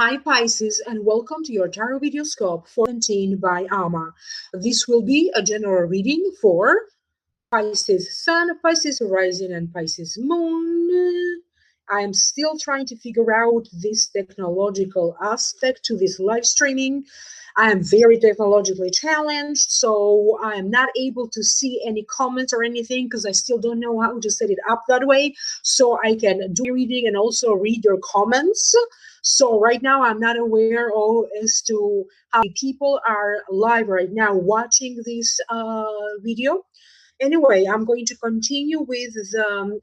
Hi Pisces, and welcome to your tarot videoscope for 17 by Alma. This will be a general reading for Pisces Sun, Pisces Rising, and Pisces Moon. I am still trying to figure out this technological aspect to this live streaming. I am very technologically challenged, so I am not able to see any comments or anything because I still don't know how to set it up that way so I can do reading and also read your comments. So right now I'm not aware as to how many people are live right now watching this video. Anyway, I'm going to continue with the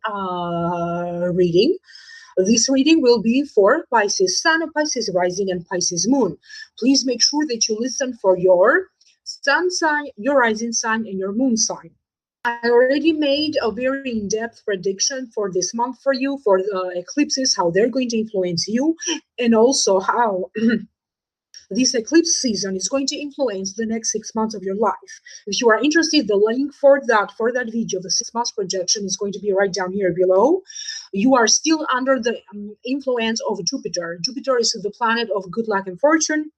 reading. This reading will be for Pisces Sun, Pisces Rising, and Pisces Moon. Please make sure that you listen for your Sun sign, your Rising sign, and your Moon sign. I already made a very in-depth prediction for this month for you, for the eclipses, how they're going to influence you, and also how this eclipse season is going to influence the next 6 months of your life. If you are interested, the link for that video, the 6 months projection, is going to be right down here below. You are still under the influence of Jupiter. Jupiter is the planet of good luck and fortune.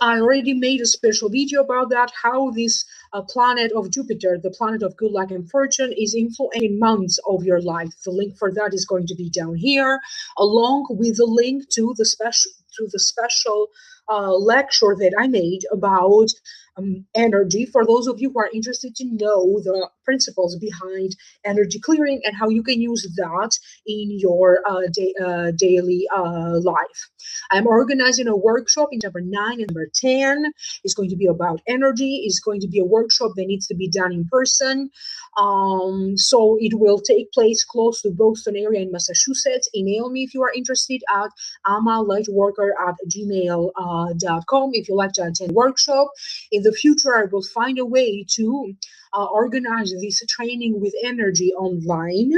I already made a special video about that, how this planet of Jupiter, the planet of good luck and fortune, is influencing months of your life. The link for that is going to be down here, along with the link to the special lecture that I made about energy, for those of you who are interested to know the principles behind energy clearing and how you can use that in your daily life. I'm organizing a workshop in number 9 and number 10. It's going to be about energy. It's going to be a workshop that needs to be done in person. So it will take place close to Boston area in Massachusetts. Email me if you are interested at amalightworker@gmail.com if you like to attend the workshop. In the future, I will find a way to organize this training with energy online.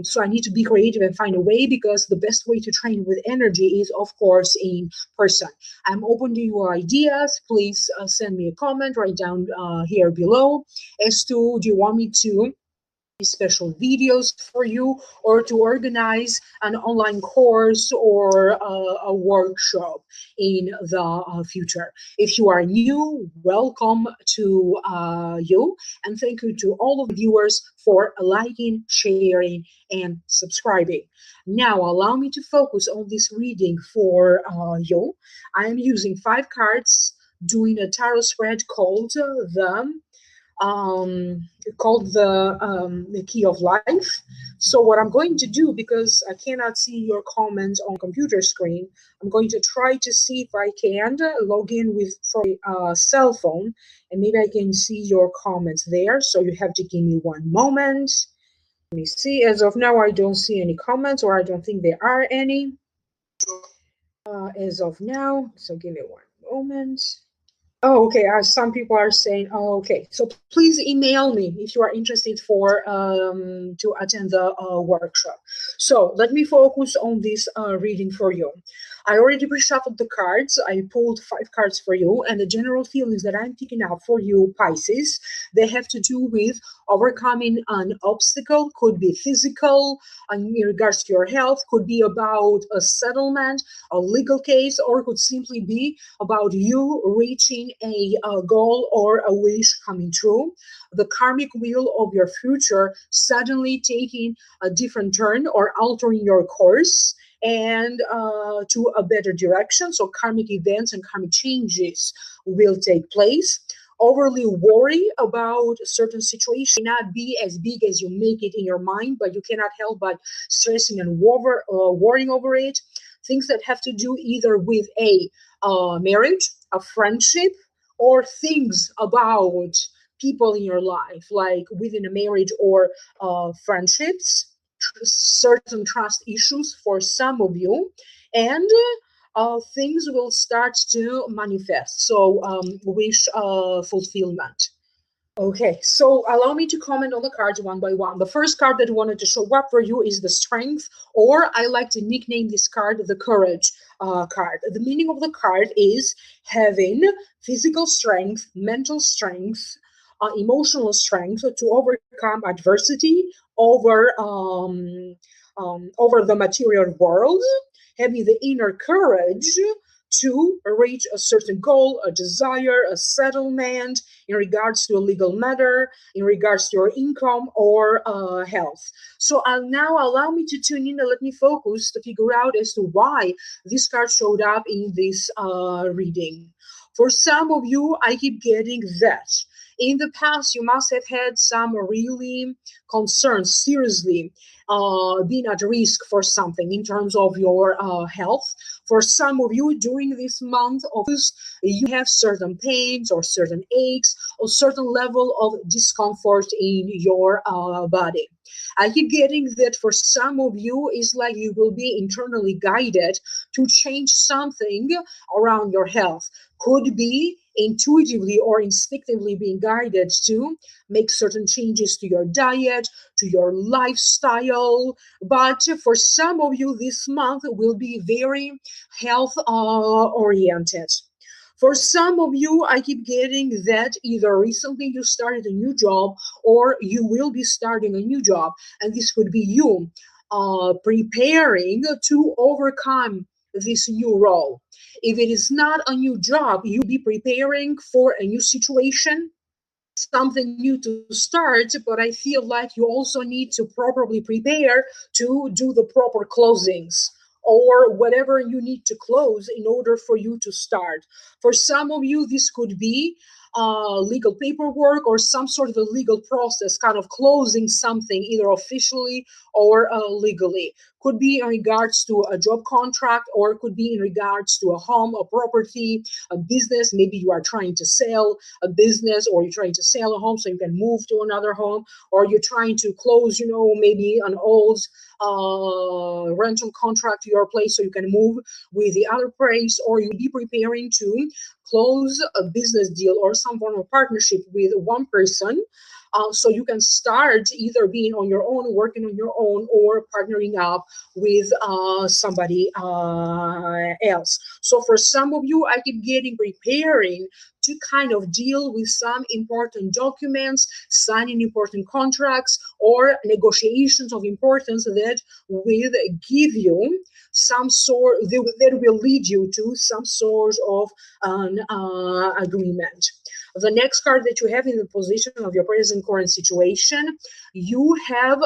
So I need to be creative and find a way, because the best way to train with energy is, of course, in person. I'm open to your ideas. Please send me a comment right down here below as to, do you want me to special videos for you, or to organize an online course or a workshop in the future. If you are new, welcome to you, and thank you to all of the viewers for liking, sharing, and subscribing. Now allow me to focus on this reading for you. I am using 5 cards, doing a tarot spread called the Key of Life. So what I'm going to do, because I cannot see your comments on computer screen, I'm going to try to see if I can log in from a cell phone, and maybe I can see your comments there. So you have to give me one moment. Let me see. As of now, I don't see any comments, or I don't think there are any as of now. So give me one moment. Oh, okay. Some people are saying, oh, okay. So please email me if you are interested to attend the workshop. So let me focus on this reading for you. I already reshuffled the cards. I pulled 5 cards for you, and the general feelings that I'm picking up for you, Pisces, they have to do with overcoming an obstacle. Could be physical, in regards to your health, could be about a settlement, a legal case, or could simply be about you reaching a goal or a wish coming true. The karmic wheel of your future suddenly taking a different turn or altering your course and to a better direction. So karmic events and karmic changes will take place. Overly worry about a certain situation may not be as big as you make it in your mind, but you cannot help but stressing and worrying over it. Things that have to do either with a marriage, a friendship, or things about people in your life, like within a marriage or friendships, certain trust issues for some of you, and things will start to manifest. So wish fulfillment. Okay, so allow me to comment on the cards one by one. The first card that I wanted to show up for you is the Strength, or I like to nickname this card the Courage card. The meaning of the card is having physical strength, mental strength, emotional strength to overcome adversity over the material world, having the inner courage to reach a certain goal, a desire, a settlement in regards to a legal matter, in regards to your income or health. So now allow me to tune in and let me focus to figure out as to why this card showed up in this reading. For some of you, I keep getting that. In the past, you must have had some really concerns, seriously being at risk for something in terms of your health. For some of you, during this month of August, you have certain pains or certain aches or certain level of discomfort in your body. I keep getting that for some of you, it's like you will be internally guided to change something around your health. Could be intuitively or instinctively being guided to make certain changes to your diet, to your lifestyle. But for some of you, this month will be very health oriented. For some of you, I keep getting that either recently you started a new job or you will be starting a new job, and this could be you preparing to overcome this new role. If it is not a new job, you'll be preparing for a new situation, something new to start, but I feel like you also need to properly prepare to do the proper closings or whatever you need to close in order for you to start. For some of you, this could be legal paperwork or some sort of a legal process, kind of closing something either officially or legally. Could be in regards to a job contract, or it could be in regards to a home, a property, a business. Maybe you are trying to sell a business, or you're trying to sell a home so you can move to another home, or you're trying to close, maybe an old rental contract to your place so you can move with the other place, or you'll be preparing to close a business deal or some form of partnership with one person. So you can start either being on your own, working on your own, or partnering up with somebody else. So for some of you, I keep getting preparing to kind of deal with some important documents, signing important contracts, or negotiations of importance that will give you some sort, that will lead you to some sort of an agreement. The next card that you have in the position of your present current situation, you have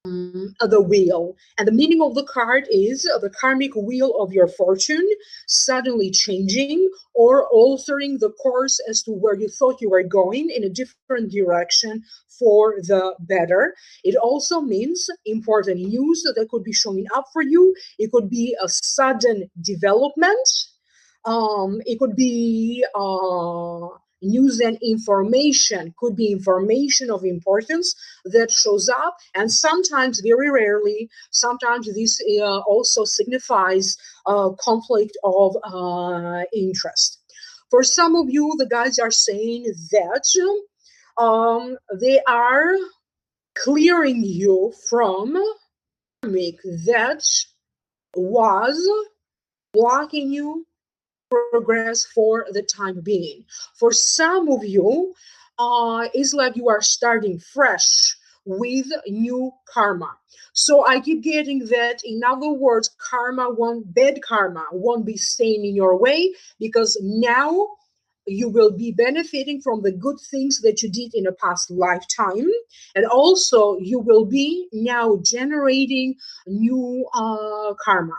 the wheel. And the meaning of the card is the karmic wheel of your fortune suddenly changing or altering the course as to where you thought you were going in a different direction for the better. It also means important news that could be showing up for you. It could be a sudden development. It could be news and information, could be information of importance that shows up, and sometimes, very rarely, sometimes this also signifies conflict of interest. For some of you, the guides are saying that they are clearing you from karmic that was blocking you progress for the time being. For some of you, it's like you are starting fresh with new karma. So I keep getting that, in other words, bad karma won't be staying in your way, because now you will be benefiting from the good things that you did in a past lifetime. And also you will be now generating new karma.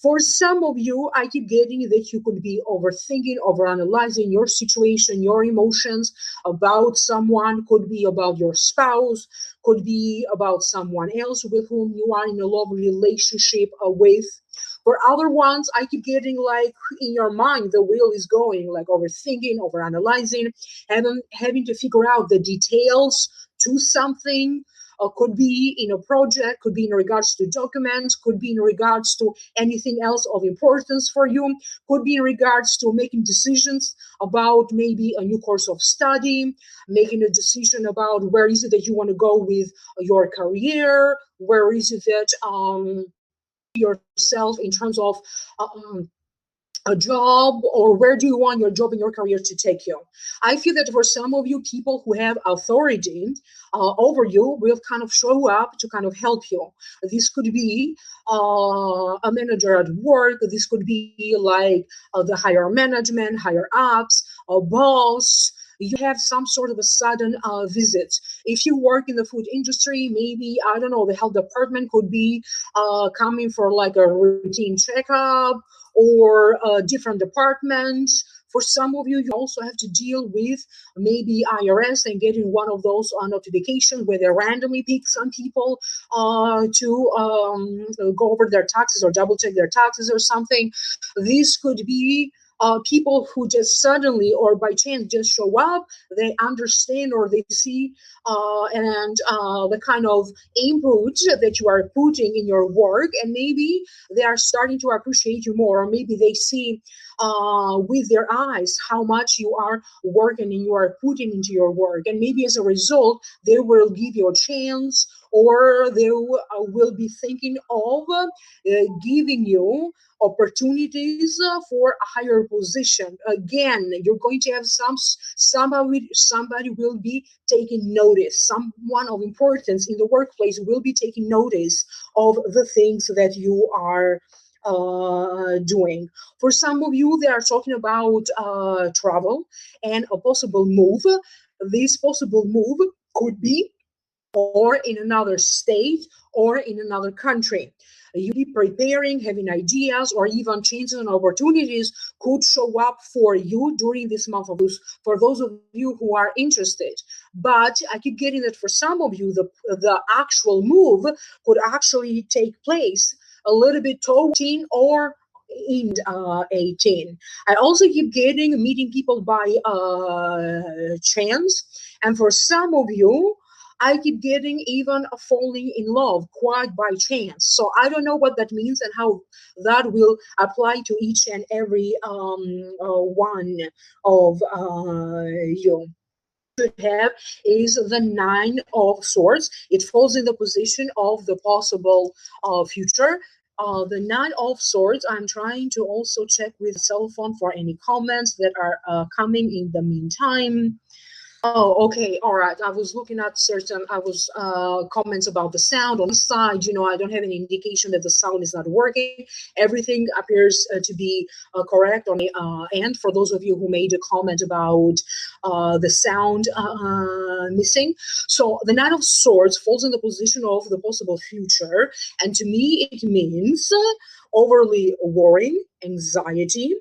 For some of you, I keep getting that you could be overthinking, overanalyzing your situation, your emotions about someone, could be about your spouse, could be about someone else with whom you are in a love relationship with. For other ones, I keep getting like in your mind, the wheel is going, like overthinking, overanalyzing, and then having to figure out the details to something. Could be in a project, could be in regards to documents, could be in regards to anything else of importance for you, could be in regards to making decisions about maybe a new course of study, making a decision about where is it that you want to go with your career, where is it that yourself in terms of a job, or where do you want your job and your career to take you? I feel that for some of you, people who have authority over you will kind of show up to kind of help you. This could be a manager at work. This could be like the higher management, higher ups, a boss. You have some sort of a sudden visit. If you work in the food industry, maybe, I don't know, the health department could be coming for like a routine checkup, or different departments. For some of you, you also have to deal with maybe IRS and getting one of those notifications where they randomly pick some people to go over their taxes or double check their taxes or something. This could be people who just suddenly or by chance just show up. They understand or they see and the kind of input that you are putting in your work, and maybe they are starting to appreciate you more, or maybe they see with their eyes how much you are working and you are putting into your work, and maybe as a result they will give you a chance, or they will be thinking of giving you opportunities for a higher position. Again, you're going to have somebody will be taking notice. Someone of importance in the workplace will be taking notice of the things that you are doing. For some of you, they are talking about travel and a possible move. This possible move could be or in another state or in another country. You be preparing, having ideas, or even chances and opportunities could show up for you during this month of August, for those of you who are interested. But I keep getting that for some of you, the actual move could actually take place a little bit toward 18 or in 18. I also keep getting meeting people by chance. And for some of you, I keep getting even a falling in love quite by chance. So I don't know what that means and how that will apply to each and every one of you. Should have is the Nine of Swords. It falls in the position of the possible future. The Nine of Swords, I'm trying to also check with cell phone for any comments that are coming in the meantime. Oh, okay, all right. I was looking at certain, comments about the sound on the side. I don't have any indication that the sound is not working. Everything appears to be correct on the end. For those of you who made a comment about the sound missing. So the Nine of Swords falls in the position of the possible future. And to me, it means overly worrying, anxiety.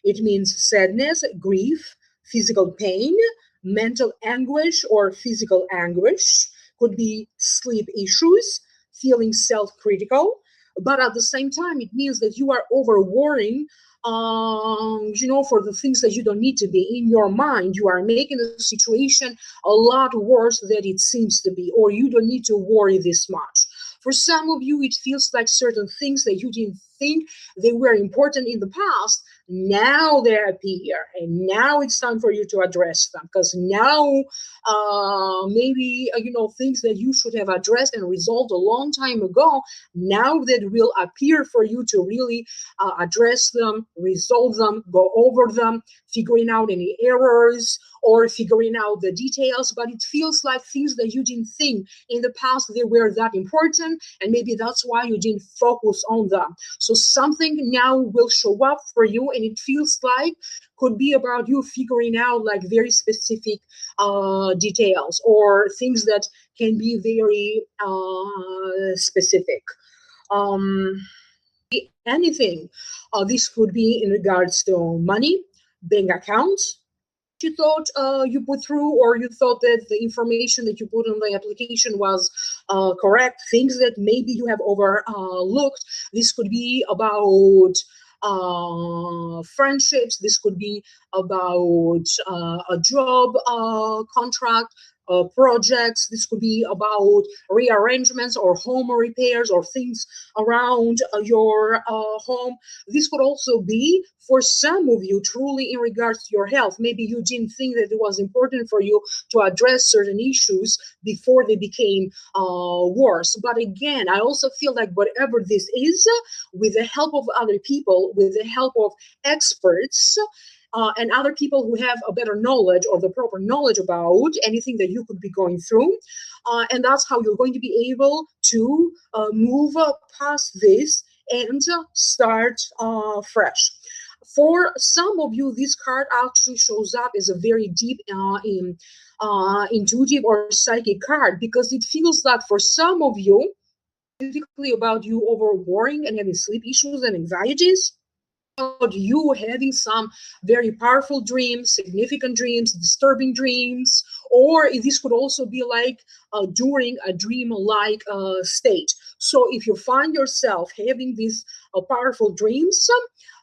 It means sadness, grief, physical pain, mental anguish or physical anguish, could be sleep issues, feeling self-critical, but at the same time it means that you are over worrying for the things that you don't need to be. In your mind you are making the situation a lot worse than it seems to be, or you don't need to worry this much. For some of you, it feels like certain things that you didn't think they were important in the past, now they appear, and now it's time for you to address them, because now maybe things that you should have addressed and resolved a long time ago, now that will appear for you to really address them, resolve them, go over them, figuring out any errors or figuring out the details. But it feels like things that you didn't think in the past they were that important, and maybe that's why you didn't focus on them. So something now will show up for you, and it feels like could be about you figuring out like very specific details or things that can be very specific. Anything. This could be in regards to money, bank accounts, you thought you put through, or you thought that the information that you put on the application was correct, things that maybe you have overlooked. This could be about friendships. This could be about a job contract, projects. This could be about rearrangements or home repairs or things around your home. This could also be for some of you truly in regards to your health. Maybe you didn't think that it was important for you to address certain issues before they became worse. But again, I also feel like whatever this is, with the help of other people, with the help of experts, and other people who have a better knowledge or the proper knowledge about anything that you could be going through. And that's how you're going to be able to move past this and start fresh. For some of you, this card actually shows up as a very deep intuitive or psychic card, because it feels that for some of you, specifically about you over worrying and having sleep issues and anxieties, about you having some very powerful dreams, significant dreams, disturbing dreams, or this could also be like during a dream-like state. So if you find yourself having these powerful dreams,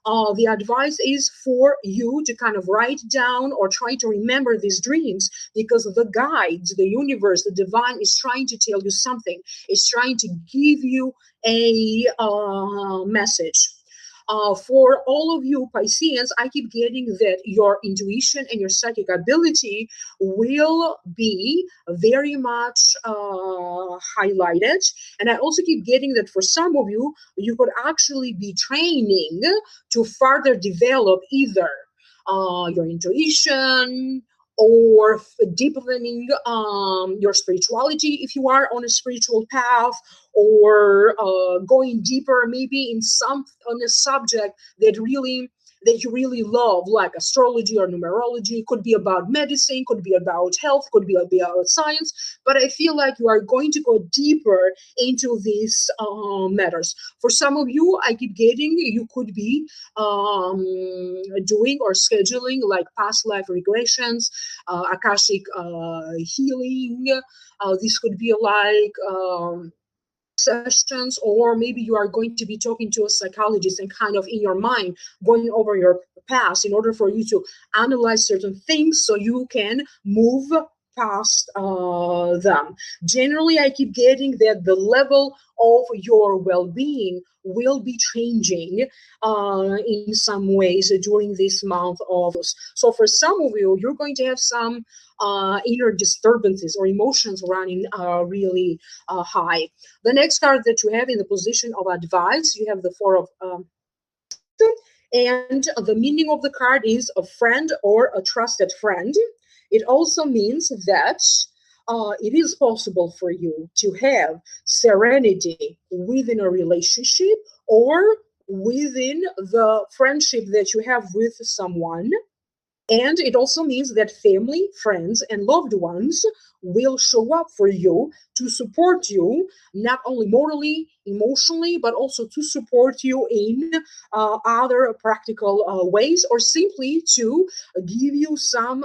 the advice is for you to kind of write down or try to remember these dreams, because the guides, the universe, the divine is trying to tell you something. It's trying to give you a message. For all of you Pisceans, I keep getting that your intuition and your psychic ability will be very much highlighted. And I also keep getting that for some of you, you could actually be training to further develop either your intuition or deepening your spirituality if you are on a spiritual path, or going deeper maybe in on a subject that you really love, like astrology or numerology. It could be about medicine, could be about health, could be about science, but I feel like you are going to go deeper into these matters. For some of you, I keep getting you could be doing or scheduling like past life regressions, Akashic healing. This could be like sessions, or maybe you are going to be talking to a psychologist and kind of in your mind going over your past in order for you to analyze certain things so you can move past them. Generally, I keep getting that the level of your well-being will be changing in some ways during this month of August. So for some of you, you're going to have some inner disturbances or emotions running really high. The next card that you have in the position of advice, you have the Four of and the meaning of the card is a friend or a trusted friend. It also means that it is possible for you to have serenity within a relationship or within the friendship that you have with someone. And it also means that family, friends, and loved ones will show up for you to support you, not only morally, emotionally, but also to support you in other practical ways, or simply to give you some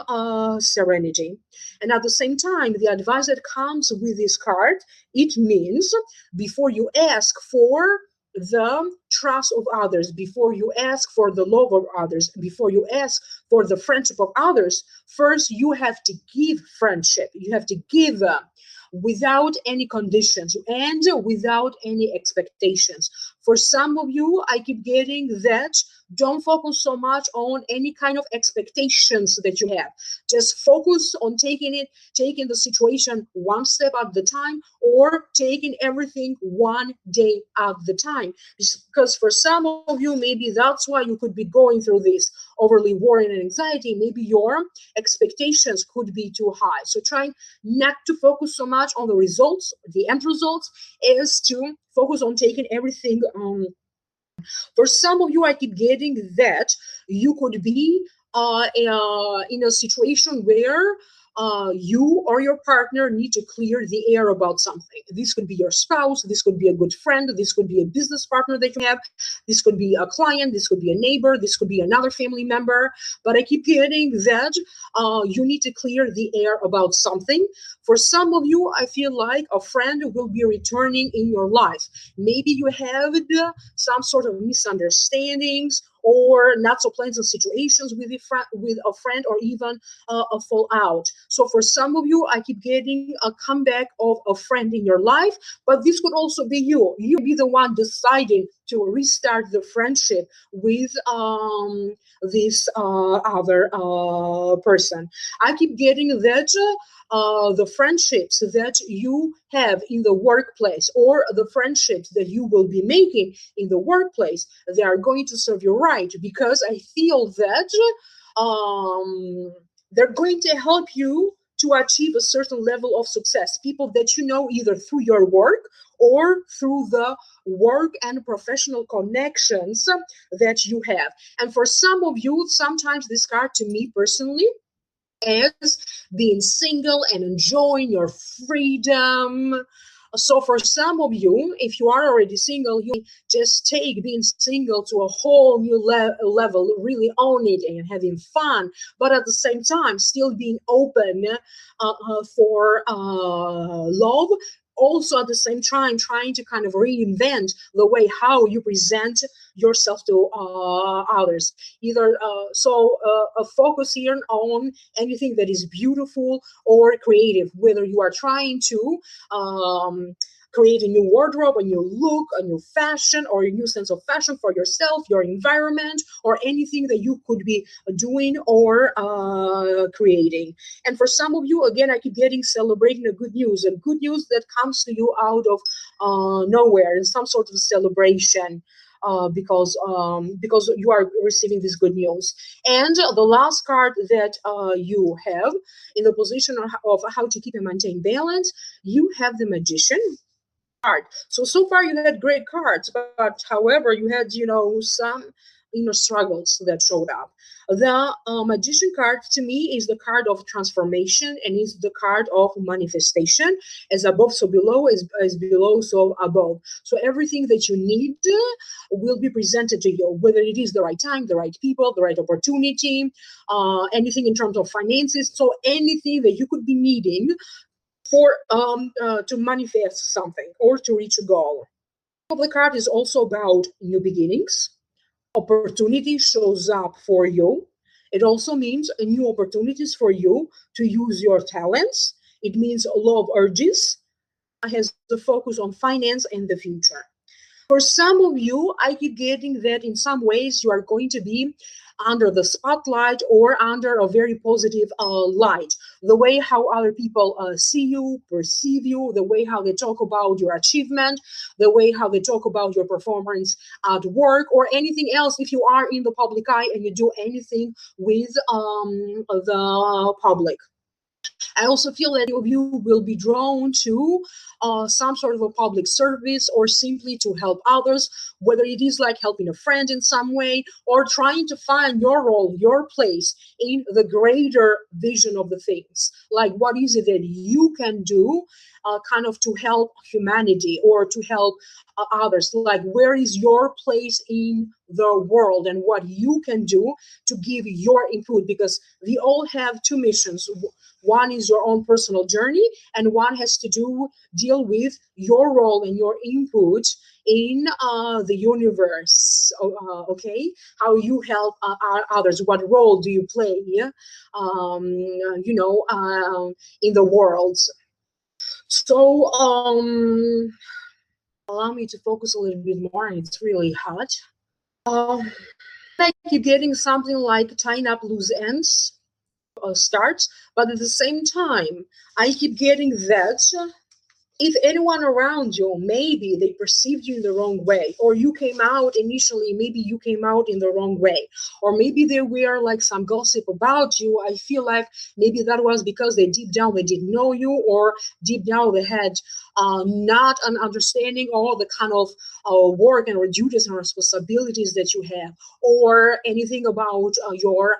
serenity. And at the same time, the advice that comes with this card, it means before you ask for the trust of others, before you ask for the love of others, before you ask for the friendship of others, first you have to give friendship. You have to give without any conditions and without any expectations. For some of you, I keep getting that don't focus so much on any kind of expectations that you have. Just focus on taking the situation one step at the time, or taking everything one day at the time. Because for some of you, maybe that's why you could be going through this overly worry and anxiety. Maybe your expectations could be too high. So trying not to focus so much on the results, the end results, is to focus on taking everything for some of you, I keep getting that you could be in a situation where you or your partner need to clear the air about something. This could be your spouse, this could be a good friend, this could be a business partner that you have, this could be a client, this could be a neighbor, this could be another family member. But I keep getting that you need to clear the air about something. For some of you, I feel like a friend will be returning in your life. Maybe you have some sort of misunderstandings, or not so pleasant situations with a friend, or even a fallout. So for some of you, I keep getting a comeback of a friend in your life, but this could also be you. You be the one deciding to restart the friendship with this other person. I keep getting that the friendships that you have in the workplace, or the friendships that you will be making in the workplace, they are going to serve you right, because I feel that they're going to help you to achieve a certain level of success. People that you know either through your work or through the work and professional connections that you have. And for some of you, sometimes this card to me personally as being single and enjoying your freedom. So for some of you, if you are already single, you just take being single to a whole new level, really own it and having fun, but at the same time still being open for love. Also at the same time trying to kind of reinvent the way how you present yourself to others. Either a focus here on anything that is beautiful or creative, whether you are trying to create a new wardrobe, a new look, a new fashion, or a new sense of fashion for yourself, your environment, or anything that you could be doing or creating. And for some of you, again, I keep getting celebrating a good news that comes to you out of nowhere, in some sort of celebration. Because you are receiving this good news. And the last card that you have in the position of how to keep and maintain balance, you have the Magician card. So far you had great cards, but however you had some struggles that showed up. The Magician card to me is the card of transformation, and is the card of manifestation. As above so below, as below so above. So everything that you need will be presented to you, whether it is the right time, the right people, the right opportunity, anything in terms of finances. So anything that you could be needing for to manifest something or to reach a goal. The card is also about new beginnings. Opportunity shows up for you. It also means new opportunities for you to use your talents. It means love urges, has the focus on finance and the future. For some of you, I keep getting that in some ways you are going to be under the spotlight or under a very positive light. The way how other people see you, perceive you, the way how they talk about your achievement, the way how they talk about your performance at work, or anything else. If you are in the public eye and you do anything with the public. I also feel that you will be drawn to some sort of a public service, or simply to help others, whether it is like helping a friend in some way, or trying to find your role, your place in the greater vision of the things. Like, what is it that you can do kind of to help humanity, or to help others? Like, where is your place in the world, and what you can do to give your input? Because we all have two missions. One is your own personal journey, and one has to deal with your role and your input in the universe. Okay, how you help others. What role do you play? In the world. So allow me to focus a little bit more. It's really hot. I keep getting something like tying up loose ends. Starts, but at the same time, I keep getting that if anyone around you, maybe they perceived you in the wrong way, or you came out initially, maybe you came out in the wrong way, or maybe there were like some gossip about you. I feel like maybe that was because deep down they didn't know you, or deep down they had not an understanding of the kind of work and duties and responsibilities that you have, or anything about your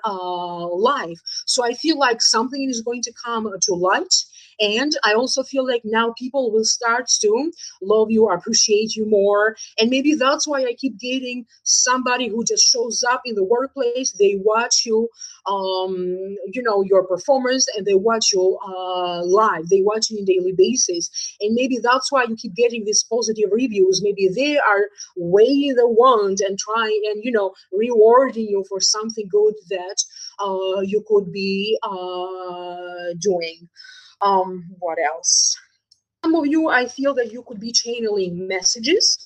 life. So I feel like something is going to come to light, And I also feel like now people will start to love you, appreciate you more. And maybe that's why I keep getting somebody who just shows up in the workplace. They watch you, your performance, and they watch you live. They watch you on a daily basis. And maybe that's why you keep getting these positive reviews. Maybe they are weighing the wand and trying and, rewarding you for something good that you could be doing. What else? Some of you, I feel that you could be channeling messages.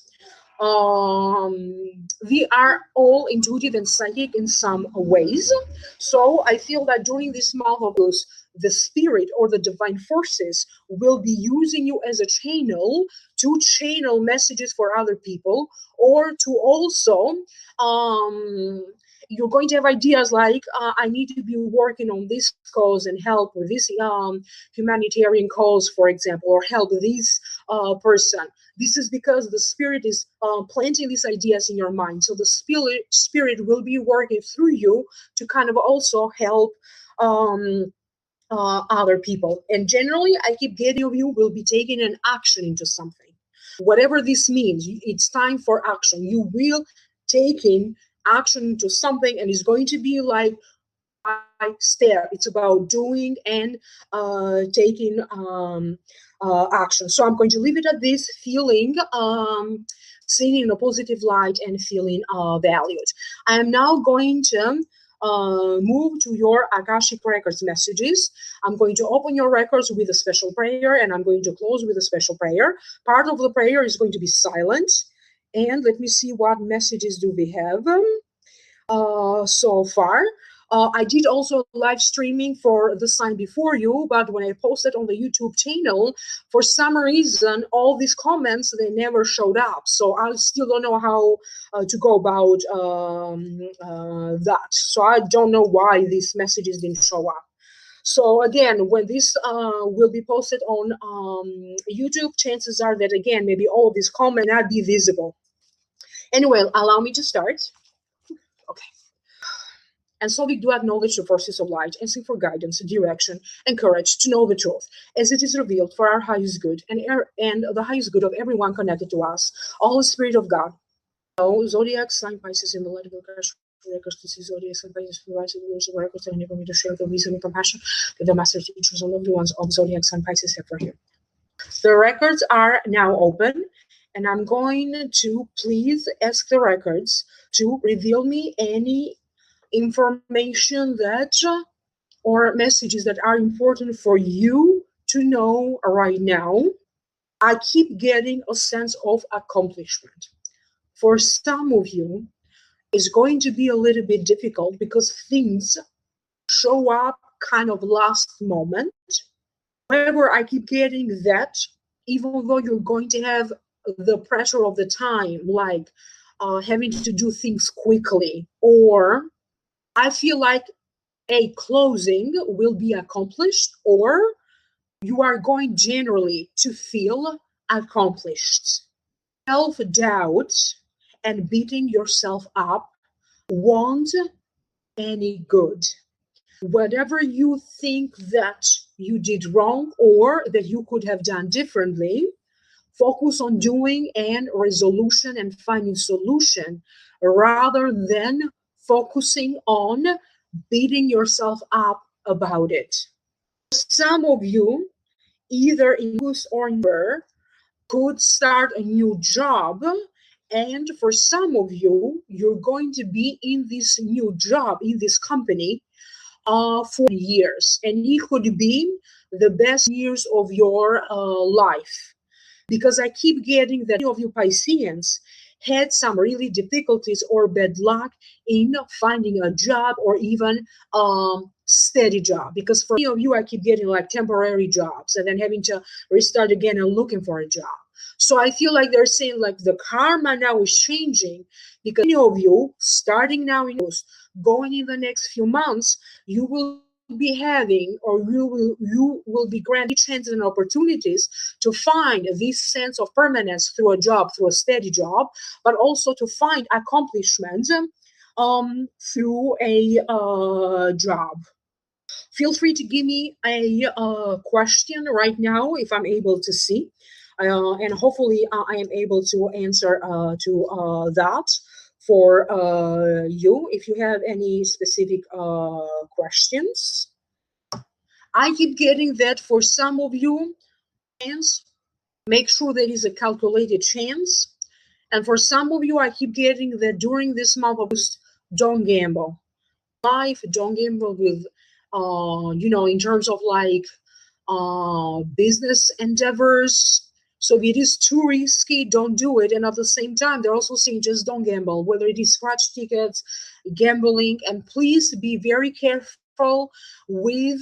We are all intuitive and psychic in some ways. So I feel that during this month of August, the spirit or the divine forces will be using you as a channel to channel messages for other people, or to also you're going to have ideas like I need to be working on this cause and help with this humanitarian cause, for example, or help this person. This is because the spirit is planting these ideas in your mind. So the spirit will be working through you to kind of also help other people. And generally, I keep getting of you will be taking an action into something. Whatever this means, it's time for action. You will taking action into something, and it's going to be like step. It's about doing and taking action. So I'm going to leave it at this, feeling seen in a positive light and feeling valued. I am now going to move to your Akashic Records messages. I'm going to open your records with a special prayer, and I'm going to close with a special prayer. Part of the prayer is going to be silent. And let me see what messages do we have so far. I did also live streaming for the sign before you, but when I posted on the YouTube channel, for some reason, all these comments, they never showed up. So I still don't know how to go about that. So I don't know why these messages didn't show up. So again, when this will be posted on YouTube, chances are that, again, maybe all of these comments not be visible. Anyway, allow me to start. Okay. And so we do acknowledge the forces of light and seek for guidance, direction, and courage to know the truth, as it is revealed for our highest good and the highest good of everyone connected to us, all the Spirit of God. Zodiac sign Pisces in the light of the records, to see zodiac sign Pisces for the rise of the rules of records, and enable me to share the wisdom and compassion that the master teachers and loved ones of zodiac sign Pisces have for you. The records are now open, and I'm going to please ask the records to reveal me any information that or messages that are important for you to know right now. I keep getting a sense of accomplishment. For some of you, it's going to be a little bit difficult because things show up kind of last moment. However, I keep getting that even though you're going to have the pressure of the time, like having to do things quickly, or I feel like a closing will be accomplished, or you are going generally to feel accomplished. Self-doubt and beating yourself up won't any good. Whatever you think that you did wrong or that you could have done differently, focus on doing and resolution and finding solution rather than focusing on beating yourself up about it. Some of you, either in August or in November, could start a new job, and for some of you, you're going to be in this new job, in this company, for years, and it could be the best years of your life. Because I keep getting that many of you Pisceans had some really difficulties or bad luck in finding a job or even steady job. Because for many of you, I keep getting like temporary jobs and then having to restart again and looking for a job. So I feel like they're saying like the karma now is changing, because many of you starting now in going in the next few months, you will be having, or you will be granted chances and opportunities to find this sense of permanence through a job, through a steady job, but also to find accomplishment through a job. Feel free to give me a question right now if I'm able to see. And hopefully I am able to answer to that for you if you have any specific questions. I keep getting that for some of you, chance, make sure there is a calculated chance. And for some of you, I keep getting that during this month of August, don't gamble. Life, don't gamble with, in terms of like business endeavors. So if it is too risky, don't do it. And at the same time, they're also saying just don't gamble, whether it is scratch tickets, gambling, and please be very careful with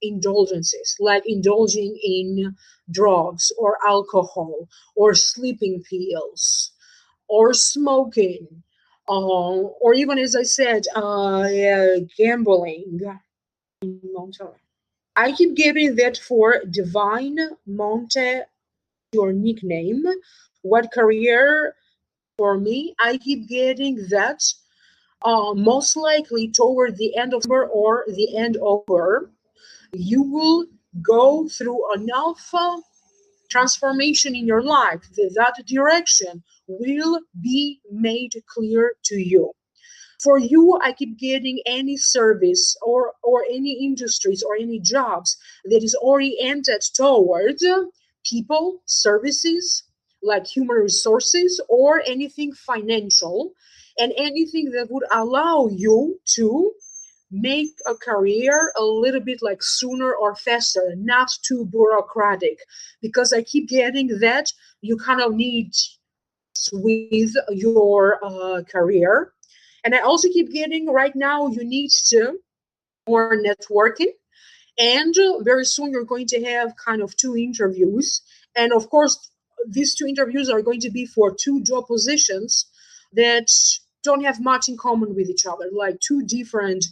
indulgences, like indulging in drugs or alcohol or sleeping pills or smoking, or even, as I said, gambling. I keep giving that for Divine Monte, your nickname. What career for me? I keep getting that most likely toward the end of summer or the end of October, you will go through enough transformation in your life that direction will be made clear to you. For you, I keep getting any service or any industries or any jobs that is oriented toward people, services, like human resources, or anything financial, and anything that would allow you to make a career a little bit like sooner or faster, not too bureaucratic, because I keep getting that you kind of need with your career. And I also keep getting right now you need to more networking. And very soon you're going to have kind of two interviews. And of course, these two interviews are going to be for two job positions that don't have much in common with each other, like two different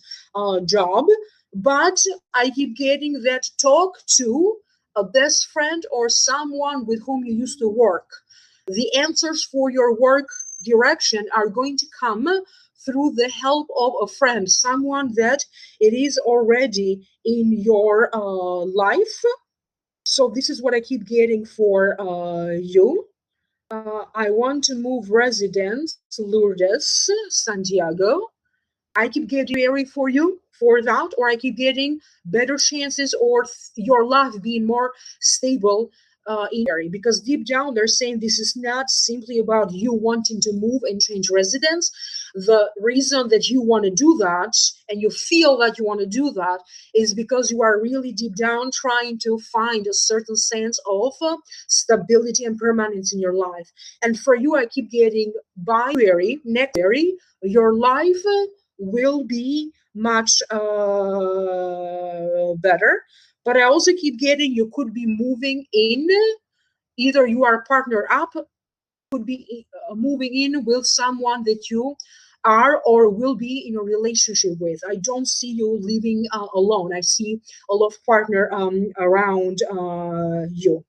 job. But I keep getting that talk to a best friend or someone with whom you used to work. The answers for your work direction are going to come through the help of a friend, someone that it is already in your life. So this is what I keep getting for you. I want to move residence, Lourdes, Santiago. I keep getting married for you for that, or I keep getting better chances or your life being more stable in area. Because deep down they're saying this is not simply about you wanting to move and change residence. The reason that you want to do that and you feel that you want to do that is because you are really deep down trying to find a certain sense of stability and permanence in your life. And for you, I keep getting by next year, your life will be much better. But I also keep getting you could be moving in, either you are partner up, could be moving in with someone that you are or will be in a relationship with. I don't see you living alone. I see a lot of partner around you.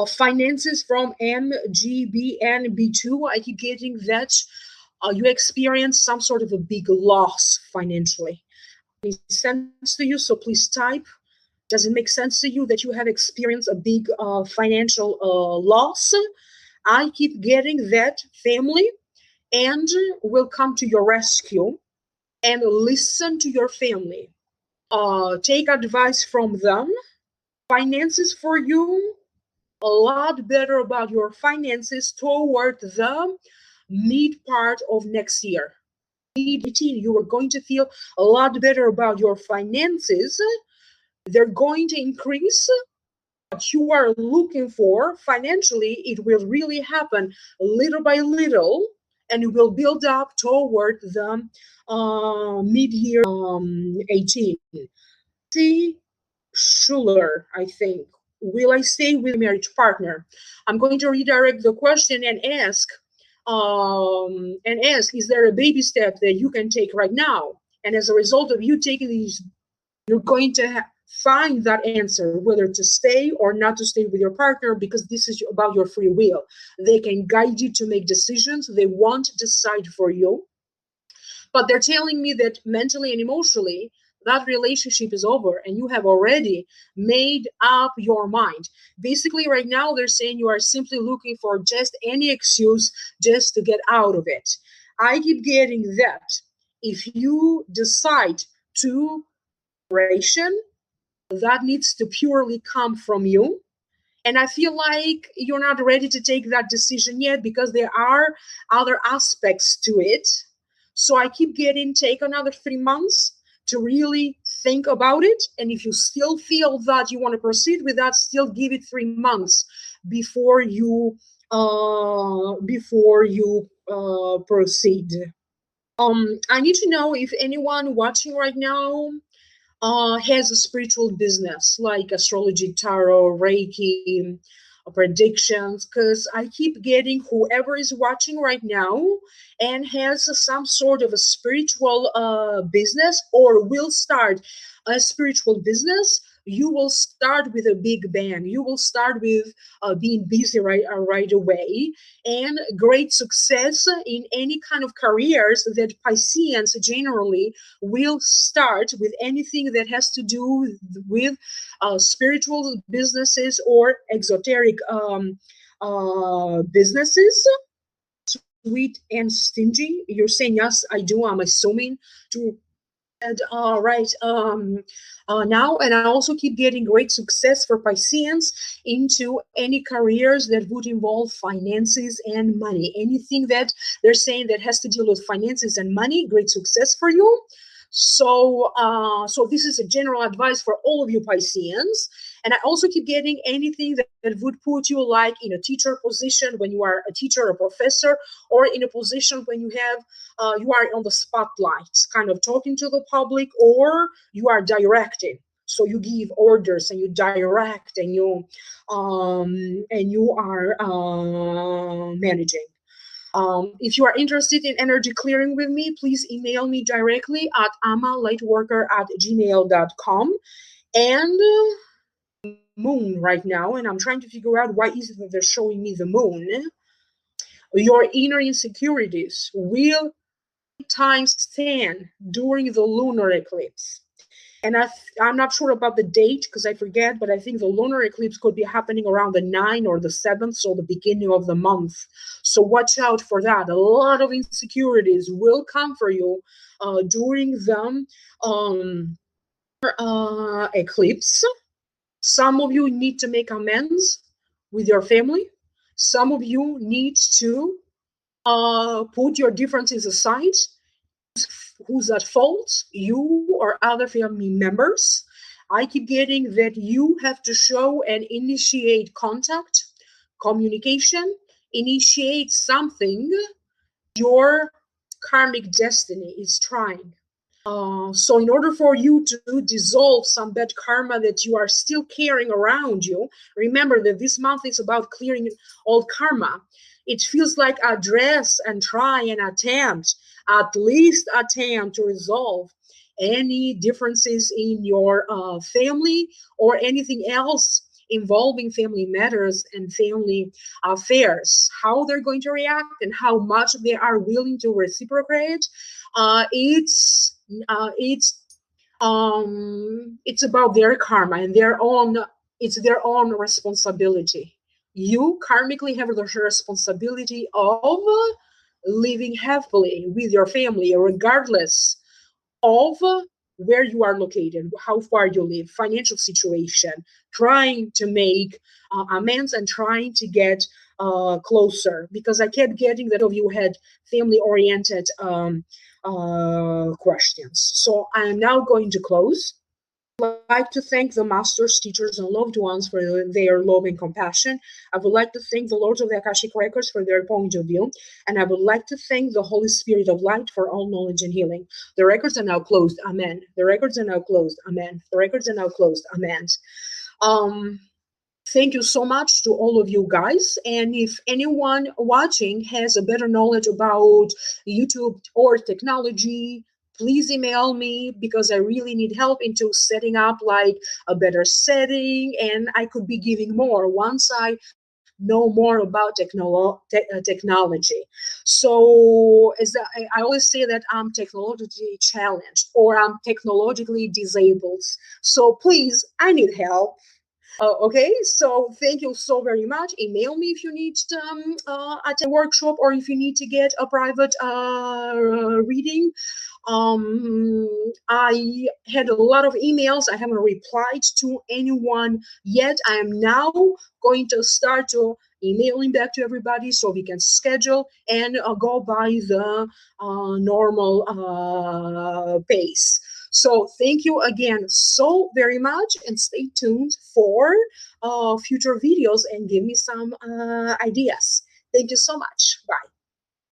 Finances from MGB and B2, I keep getting that you experience some sort of a big loss financially. It makes sense to you, so please type. Does it make sense to you that you have experienced a big financial loss? I keep getting that family and will come to your rescue and listen to your family. Take advice from them. Finances for you, a lot better about your finances toward the mid part of next year. You are going to feel a lot better about your finances. They're going to increase. What you are looking for financially, it will really happen little by little, and it will build up toward the mid-year 18. See, Schuler, I think. Will I stay with a marriage partner? I'm going to redirect the question and ask, is there a baby step that you can take right now? And as a result of you taking these, you're going to find that answer, whether to stay or not to stay with your partner, because this is about your free will. They can guide you to make decisions. They won't decide for you. But they're telling me that mentally and emotionally, that relationship is over and you have already made up your mind. Basically, right now, they're saying you are simply looking for just any excuse just to get out of it. I keep getting that. If you decide to separation, that needs to purely come from you. And I feel like you're not ready to take that decision yet because there are other aspects to it. So I keep getting take another 3 months to really think about it. And if you still feel that you want to proceed with that, still give it 3 months before you proceed. I need to know if anyone watching right now has a spiritual business like astrology, tarot, Reiki, predictions, because I keep getting whoever is watching right now and has some sort of a spiritual business or will start a spiritual business. You will start with a big bang. You will start with being busy right away, and great success in any kind of careers that Pisceans generally will start with anything that has to do with spiritual businesses or exoteric businesses. Sweet and stingy. You're saying yes, I do. I'm assuming to. And right now, and I also keep getting great success for Pisceans into any careers that would involve finances and money. Anything that they're saying that has to deal with finances and money, great success for you. So this is a general advice for all of you Pisceans. And I also keep getting anything that would put you like in a teacher position when you are a teacher or professor, or in a position when you are on the spotlight, kind of talking to the public, or you are directing. So you give orders and you direct and you are managing. If you are interested in energy clearing with me, please email me directly at amalightworker@gmail.com. And moon right now, and I'm trying to figure out why is it that they're showing me the moon. Your inner insecurities will times 10 during the lunar eclipse. And I'm not sure about the date because I forget, but I think the lunar eclipse could be happening around the 9th or the 7th, so the beginning of the month. So watch out for that. A lot of insecurities will come for you during the eclipse. Some of you need to make amends with your family. Some of you need to put your differences aside. Who's at fault? You or other family members? I keep getting that you have to show and initiate contact, communication, initiate something your karmic destiny is trying. So in order for you to dissolve some bad karma that you are still carrying around you, remember that this month is about clearing old karma. It feels like address and try and attempt, at least attempt to resolve any differences in your family or anything else involving family matters and family affairs. How they're going to react and how much they are willing to reciprocate, it's about their karma and it's their own responsibility. You karmically have the responsibility of living happily with your family, regardless of where you are located, how far you live, financial situation, trying to make amends and trying to get closer. Because I kept getting that of you had family-oriented questions. So I am now going to close. I'd like to thank the masters, teachers, and loved ones for their love and compassion. I would like to thank the Lords of the Akashic Records for their point of view. And I would like to thank the Holy Spirit of Light for all knowledge and healing. The records are now closed. Amen. The records are now closed. Amen. The records are now closed. Amen. Thank you so much to all of you guys. And if anyone watching has a better knowledge about YouTube or technology, please email me because I really need help into setting up like a better setting, and I could be giving more once I know more about technology. So as I always say that I'm technologically challenged or I'm technologically disabled. So please, I need help. Okay, so thank you so very much. Email me if you need attend a workshop or if you need to get a private reading. I had a lot of emails. I haven't replied to anyone yet. I am now going to start to emailing back to everybody so we can schedule and go by the normal pace. So thank you again so very much and stay tuned for future videos and give me some ideas. Thank you so much. Bye.